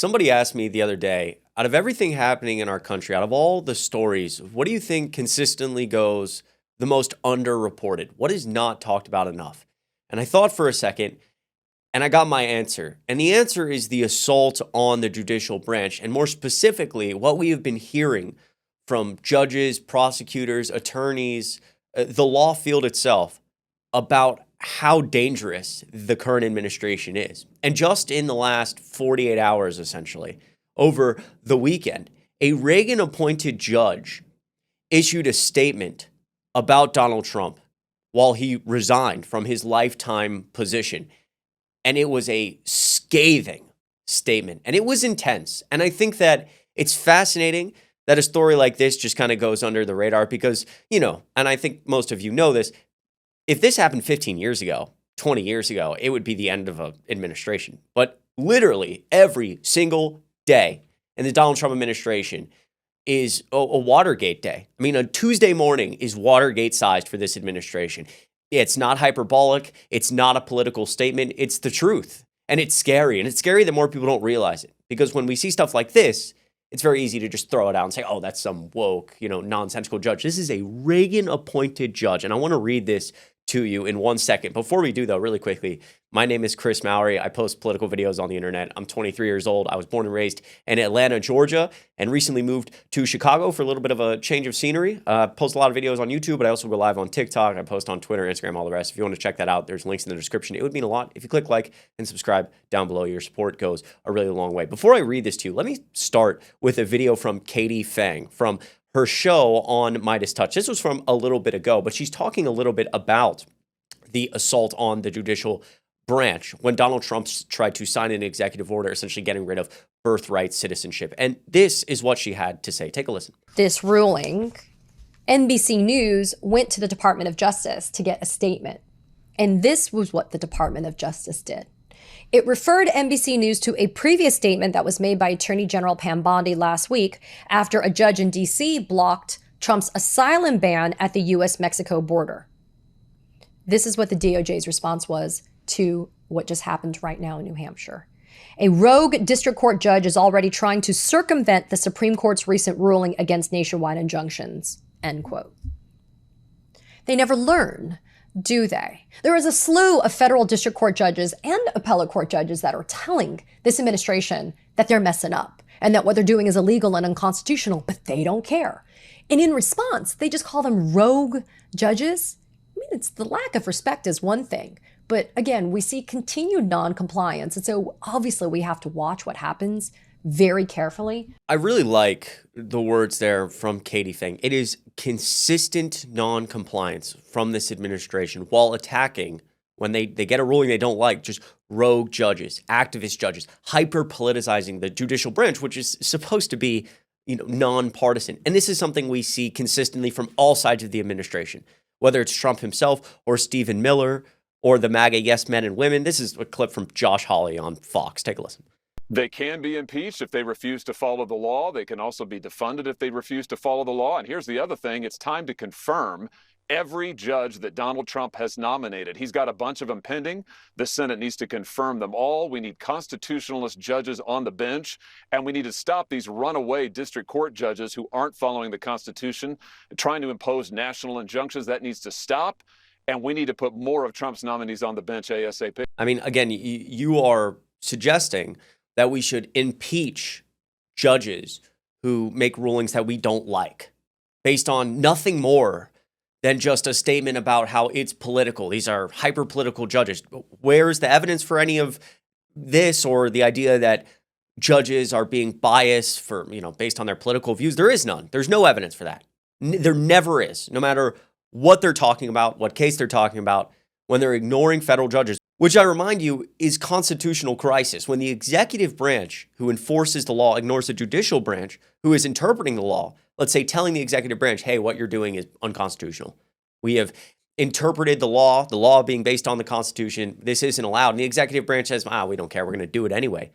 Somebody asked me the other day, out of everything happening in our country, out of all the stories, what do you think consistently goes the most underreported? What is not talked about enough? And I thought for a second, and I got my answer. And the answer is the assault on the judicial branch, and more specifically, what we have been hearing from judges, prosecutors, attorneys, the law field itself about how dangerous the current administration is. And just in the last 48 hours, essentially, over the weekend, a Reagan-appointed judge issued a statement about Donald Trump while he resigned from his lifetime position. And it was a scathing statement, and it was intense. And I think that it's fascinating that a story like this just kind of goes under the radar because, and I think most of you know this, if this happened 15 years ago, 20 years ago, it would be the end of an administration. But literally every single day in the Donald Trump administration is a Watergate day. I mean, a Tuesday morning is Watergate sized for this administration. It's not hyperbolic. It's not a political statement. It's the truth. And it's scary. And it's scary that more people don't realize it. Because when we see stuff like this, it's very easy to just throw it out and say, oh, that's some woke, nonsensical judge. This is a Reagan-appointed judge. And I want to read this to you in 1 second. Before we do, though, really quickly, my name is Chris Mowry. I post political videos on the internet. I'm 23 years old. I was born and raised in Atlanta, Georgia, and recently moved to Chicago for a little bit of a change of scenery. Post a lot of videos on YouTube, but I also go live on TikTok. I post on Twitter, Instagram, all the rest. If you want to check that out, there's links in the description. It would mean a lot if you click like and subscribe down below. Your support goes a really long way. Before I read this to you, let me start with a video from Katie Fang from her show on Midas Touch. This was from a little bit ago, but she's talking a little bit about the assault on the judicial branch when Donald Trump tried to sign an executive order, essentially getting rid of birthright citizenship. And this is what she had to say. Take a listen. This ruling, NBC News went to the Department of Justice to get a statement. And this was what the Department of Justice did. It referred NBC News to a previous statement that was made by Attorney General Pam Bondi last week after a judge in D.C. blocked Trump's asylum ban at the U.S.-Mexico border. This is what the DOJ's response was to what just happened right now in New Hampshire. A rogue district court judge is already trying to circumvent the Supreme Court's recent ruling against nationwide injunctions, end quote. They never learn, do they? There is a slew of federal district court judges and appellate court judges that are telling this administration that they're messing up and that what they're doing is illegal and unconstitutional, but they don't care. And in response, they just call them rogue judges. I mean, it's the lack of respect is one thing. But again, we see continued non-compliance. And so obviously we have to watch what happens very carefully. I really like the words there from Katie Fang. It is consistent non-compliance from this administration while attacking when they get a ruling they don't like, just rogue judges, activist judges, hyper-politicizing the judicial branch, which is supposed to be non-partisan. And this is something we see consistently from all sides of the administration, whether it's Trump himself or Stephen Miller or the MAGA yes men and women. This is a clip from Josh Hawley on Fox. Take a listen. They can be impeached if they refuse to follow the law. They can also be defunded if they refuse to follow the law. And here's the other thing. It's time to confirm every judge that Donald Trump has nominated. He's got a bunch of them pending. The Senate needs to confirm them all. We need constitutionalist judges on the bench, and we need to stop these runaway district court judges who aren't following the Constitution, trying to impose national injunctions. That needs to stop, and we need to put more of Trump's nominees on the bench ASAP. I mean, again, you are suggesting that we should impeach judges who make rulings that we don't like based on nothing more than just a statement about how it's political. These are hyper-political judges. Where's the evidence for any of this or the idea that judges are being biased for, based on their political views? There is none. There's no evidence for that. There never is, no matter what they're talking about, what case they're talking about, when they're ignoring federal judges, which I remind you is constitutional crisis. When the executive branch who enforces the law ignores the judicial branch who is interpreting the law, let's say telling the executive branch, hey, what you're doing is unconstitutional. We have interpreted the law being based on the Constitution. This isn't allowed. And the executive branch says, we don't care. We're going to do it anyway.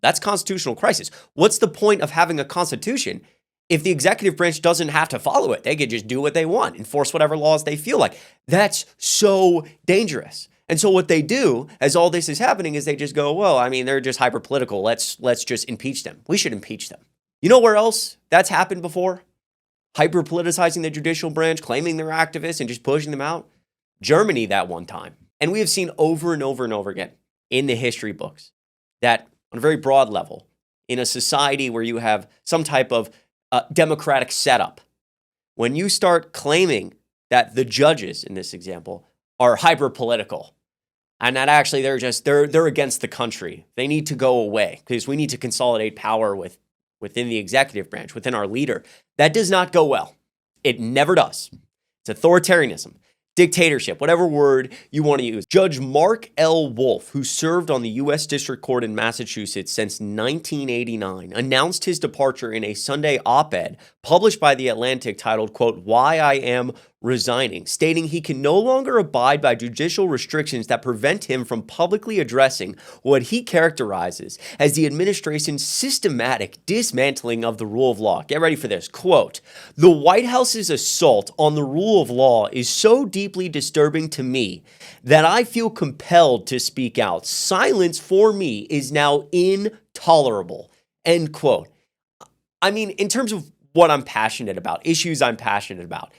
That's constitutional crisis. What's the point of having a constitution if the executive branch doesn't have to follow it? They could just do what they want, enforce whatever laws they feel like. That's so dangerous. And so what they do as all this is happening is they just go, well, I mean, they're just hyper political. Let's just impeach them. We should impeach them. You know where else that's happened before? Hyper politicizing the judicial branch, claiming they're activists and just pushing them out. Germany that one time. And we have seen over and over and over again in the history books that on a very broad level, in a society where you have some type of democratic setup, when you start claiming that the judges in this example are hyper political and that actually they're against the country, they need to go away because we need to consolidate power within the executive branch, within our leader, that does not go well. It never does. It's authoritarianism, dictatorship, whatever word you want to use. Judge Mark L. Wolf, who served on the U.S. District Court in Massachusetts since 1989, announced his departure in a Sunday op-ed published by The Atlantic titled, quote, "Why I Am Resigning," stating he can no longer abide by judicial restrictions that prevent him from publicly addressing what he characterizes as the administration's systematic dismantling of the rule of law. Get ready for this. Quote, "The White House's assault on the rule of law is so deeply disturbing to me that I feel compelled to speak out. Silence for me is now intolerable." End quote. I mean, in terms of what I'm passionate about, issues I'm passionate about,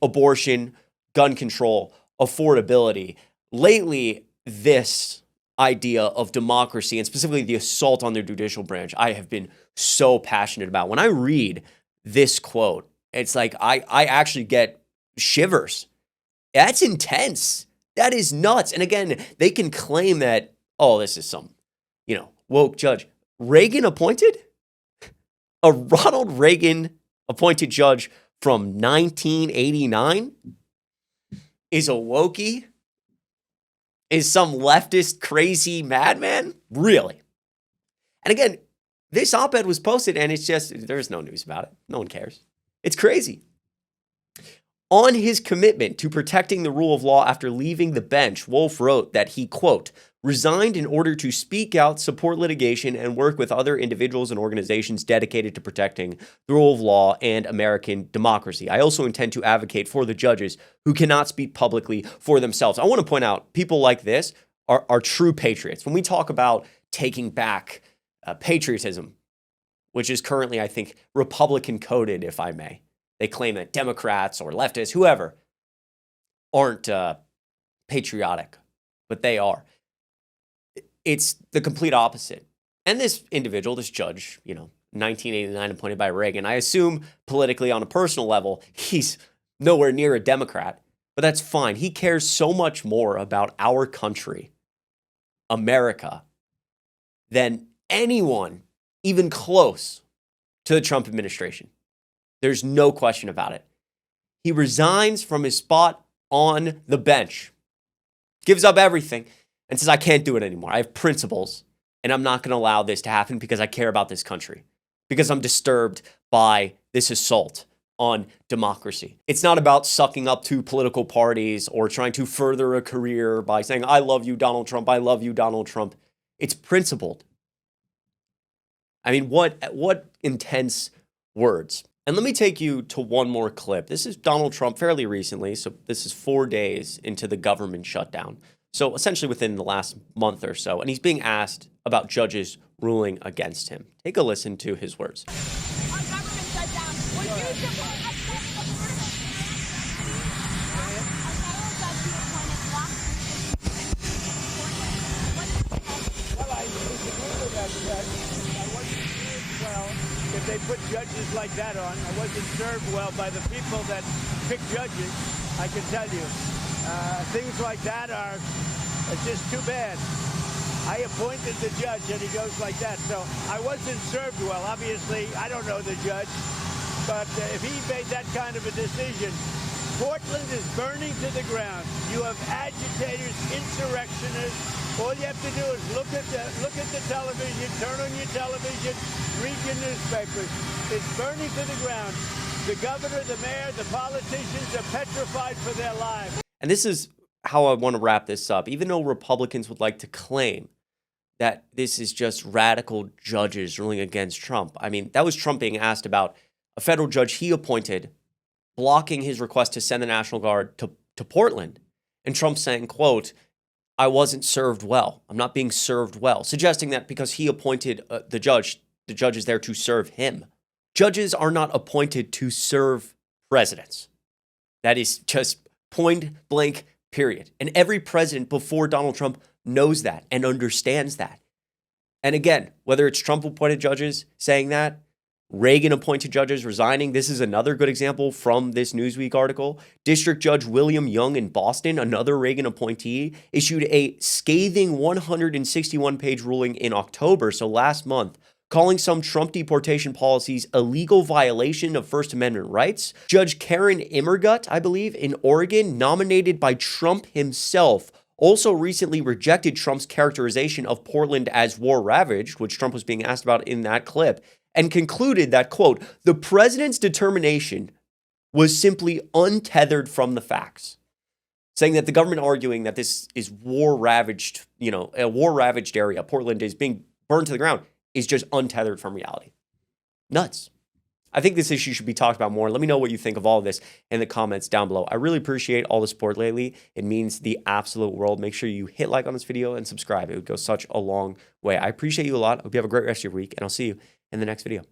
abortion, gun control, affordability. Lately, this idea of democracy and specifically the assault on the judicial branch, I have been so passionate about. When I read this quote, it's like I actually get shivers. That's intense. That is nuts. And again, they can claim that, oh, this is some, woke judge. Reagan appointed? A Ronald Reagan appointed judge from 1989 is a wokey? Is some leftist crazy madman? Really? And again, this op-ed was posted and it's just, there's no news about it. No one cares. It's crazy. On his commitment to protecting the rule of law after leaving the bench, Wolf wrote that he, quote, "resigned in order to speak out, support litigation, and work with other individuals and organizations dedicated to protecting the rule of law and American democracy. I also intend to advocate for the judges who cannot speak publicly for themselves." I want to point out, people like this are true patriots. When we talk about taking back patriotism, which is currently, I think, Republican coded, if I may. They claim that Democrats or leftists, whoever, aren't patriotic, but they are. It's the complete opposite. And this individual, this judge, 1989 appointed by Reagan, I assume politically on a personal level, he's nowhere near a Democrat, but that's fine. He cares so much more about our country, America, than anyone even close to the Trump administration. There's no question about it. He resigns from his spot on the bench, gives up everything, and says, I can't do it anymore. I have principles, and I'm not going to allow this to happen because I care about this country, because I'm disturbed by this assault on democracy. It's not about sucking up to political parties or trying to further a career by saying, I love you, Donald Trump. I love you, Donald Trump. It's principled. I mean, what intense words. And let me take you to one more clip. This is Donald Trump fairly recently. So this is 4 days into the government shutdown. So essentially within the last month or so. And he's being asked about judges ruling against him. Take a listen to his words. Our government shutdown. Will you support a Well, I disagree with that judge. I wasn't served well if they put judges like that on. I wasn't served well by the people that pick judges, I can tell you. Things like that are just too bad. I appointed the judge and he goes like that. So I wasn't served well. Obviously, I don't know the judge. But if he made that kind of a decision, Portland is burning to the ground. You have agitators, insurrectionists. All you have to do is look at the television, turn on your television, read your newspapers. It's burning to the ground. The governor, the mayor, the politicians are petrified for their lives. And this is how I want to wrap this up. Even though Republicans would like to claim that this is just radical judges ruling against Trump. I mean, that was Trump being asked about a federal judge he appointed blocking his request to send the National Guard to Portland. And Trump saying, quote, I wasn't served well. I'm not being served well, suggesting that because he appointed the judge is there to serve him. Judges are not appointed to serve presidents. That is just point blank, period. And every president before Donald Trump knows that and understands that. And again, whether it's Trump appointed judges saying that, Reagan appointed judges resigning. This is another good example from this Newsweek article. District Judge William Young in Boston, another Reagan appointee, issued a scathing 161-page ruling in October, so last month, calling some Trump deportation policies a legal violation of First Amendment rights. Judge Karen Immergut, I believe, in Oregon, nominated by Trump himself, also recently rejected Trump's characterization of Portland as war-ravaged, which Trump was being asked about in that clip, and concluded that, quote, the president's determination was simply untethered from the facts, saying that the government arguing that this is war-ravaged, a war-ravaged area, Portland is being burned to the ground, is just untethered from reality. Nuts. I think this issue should be talked about more. Let me know what you think of all of this in the comments down below. I really appreciate all the support lately. It means the absolute world. Make sure you hit like on this video and subscribe. It would go such a long way. I appreciate you a lot. I hope you have a great rest of your week, and I'll see you in the next video.